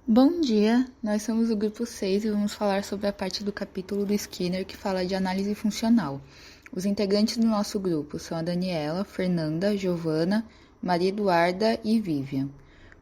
Bom dia, nós somos o grupo 6 e vamos falar sobre a parte do capítulo do Skinner que fala de análise funcional. Os integrantes do nosso grupo são a Daniela, Fernanda, Giovana, Maria Eduarda e Vivian.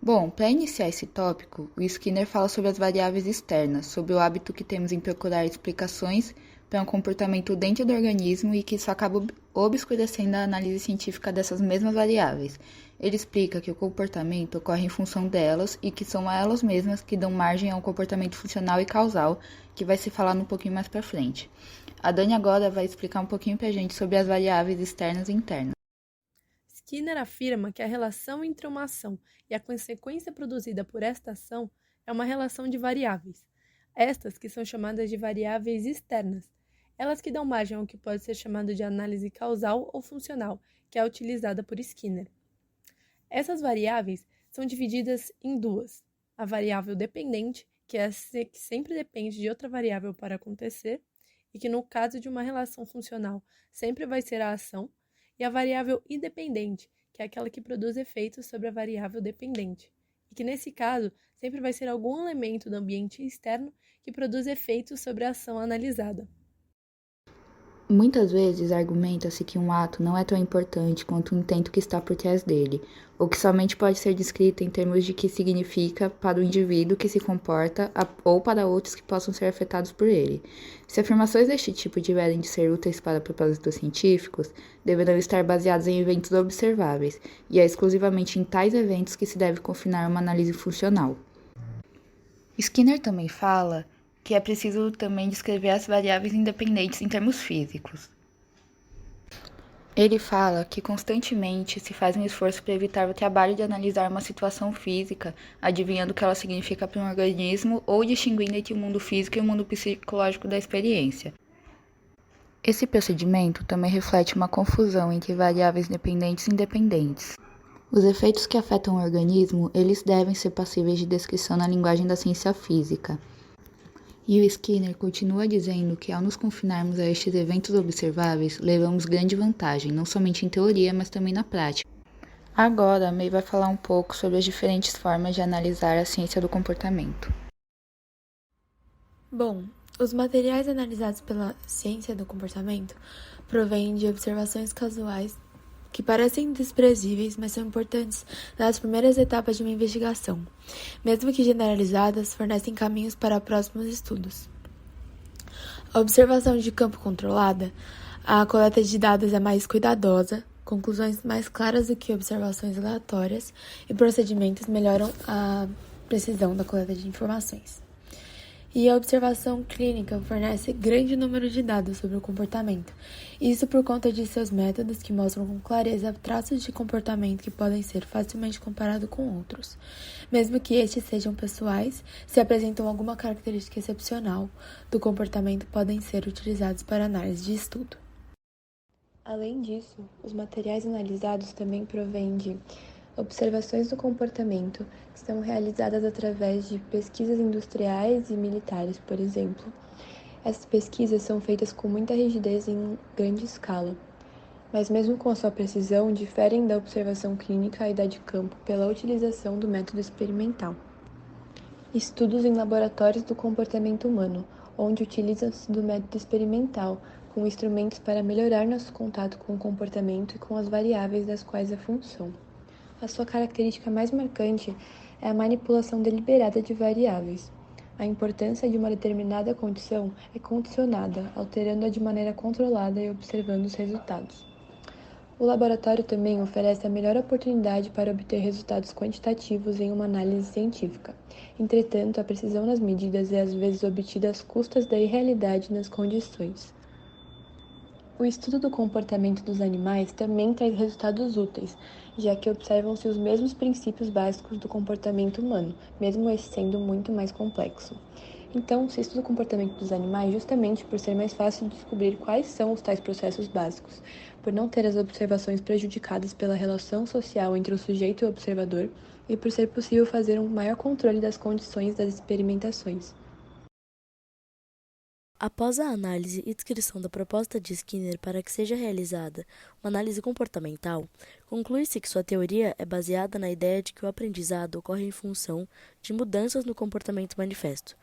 Bom, para iniciar esse tópico, o Skinner fala sobre as variáveis externas, sobre o hábito que temos em procurar explicações para um comportamento dentro do organismo e que isso acaba obscurecendo a análise científica dessas mesmas variáveis. Ele explica que o comportamento ocorre em função delas e que são elas mesmas que dão margem a um comportamento funcional e causal, que vai se falar um pouquinho mais para frente. A Dani agora vai explicar um pouquinho para a gente sobre as variáveis externas e internas. Skinner afirma que a relação entre uma ação e a consequência produzida por esta ação é uma relação de variáveis. Estas que são chamadas de variáveis externas, elas que dão margem ao que pode ser chamado de análise causal ou funcional, que é utilizada por Skinner. Essas variáveis são divididas em duas: a variável dependente, que é a que sempre depende de outra variável para acontecer, e que no caso de uma relação funcional sempre vai ser a ação, e a variável independente, que é aquela que produz efeitos sobre a variável dependente, e que nesse caso sempre vai ser algum elemento do ambiente externo que produz efeitos sobre a ação analisada. Muitas vezes argumenta-se que um ato não é tão importante quanto o intento que está por trás dele, ou que somente pode ser descrito em termos de que significa para o indivíduo que se comporta ou para outros que possam ser afetados por ele. Se afirmações deste tipo tiverem de ser úteis para propósitos científicos, deverão estar baseadas em eventos observáveis, e é exclusivamente em tais eventos que se deve confinar uma análise funcional. Skinner também fala que é preciso também descrever as variáveis independentes em termos físicos. Ele fala que constantemente se faz um esforço para evitar o trabalho de analisar uma situação física, adivinhando o que ela significa para um organismo ou distinguindo entre o mundo físico e o mundo psicológico da experiência. Esse procedimento também reflete uma confusão entre variáveis dependentes e independentes. Os efeitos que afetam o organismo, eles devem ser passíveis de descrição na linguagem da ciência física. E o Skinner continua dizendo que ao nos confinarmos a estes eventos observáveis, levamos grande vantagem, não somente em teoria, mas também na prática. Agora, a May vai falar um pouco sobre as diferentes formas de analisar a ciência do comportamento. Bom, os materiais analisados pela ciência do comportamento provêm de observações casuais que parecem desprezíveis, mas são importantes nas primeiras etapas de uma investigação. Mesmo que generalizadas, fornecem caminhos para próximos estudos. A observação de campo controlada, a coleta de dados é mais cuidadosa, conclusões mais claras do que observações aleatórias e procedimentos melhoram a precisão da coleta de informações. E a observação clínica fornece grande número de dados sobre o comportamento, isso por conta de seus métodos que mostram com clareza traços de comportamento que podem ser facilmente comparados com outros. Mesmo que estes sejam pessoais, se apresentam alguma característica excepcional do comportamento, podem ser utilizados para análise de estudo. Além disso, os materiais analisados também provêm de observações do comportamento, que são realizadas através de pesquisas industriais e militares, por exemplo. Essas pesquisas são feitas com muita rigidez em grande escala, mas mesmo com a sua precisão, diferem da observação clínica e da de campo pela utilização do método experimental. Estudos em laboratórios do comportamento humano, onde utiliza-se do método experimental, com instrumentos para melhorar nosso contato com o comportamento e com as variáveis das quais é função. A sua característica mais marcante é a manipulação deliberada de variáveis. A importância de uma determinada condição é condicionada, alterando-a de maneira controlada e observando os resultados. O laboratório também oferece a melhor oportunidade para obter resultados quantitativos em uma análise científica. Entretanto, a precisão nas medidas é às vezes obtida às custas da irrealidade nas condições. O estudo do comportamento dos animais também traz resultados úteis, já que observam-se os mesmos princípios básicos do comportamento humano, mesmo esse sendo muito mais complexo. Então, se estuda o comportamento dos animais justamente por ser mais fácil de descobrir quais são os tais processos básicos, por não ter as observações prejudicadas pela relação social entre o sujeito e o observador, e por ser possível fazer um maior controle das condições das experimentações. Após a análise e descrição da proposta de Skinner para que seja realizada uma análise comportamental, conclui-se que sua teoria é baseada na ideia de que o aprendizado ocorre em função de mudanças no comportamento manifesto.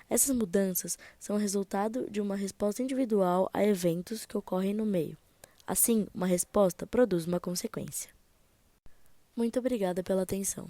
Essas mudanças são resultado de uma resposta individual a eventos que ocorrem no meio. Assim, uma resposta produz uma consequência. Muito obrigada pela atenção.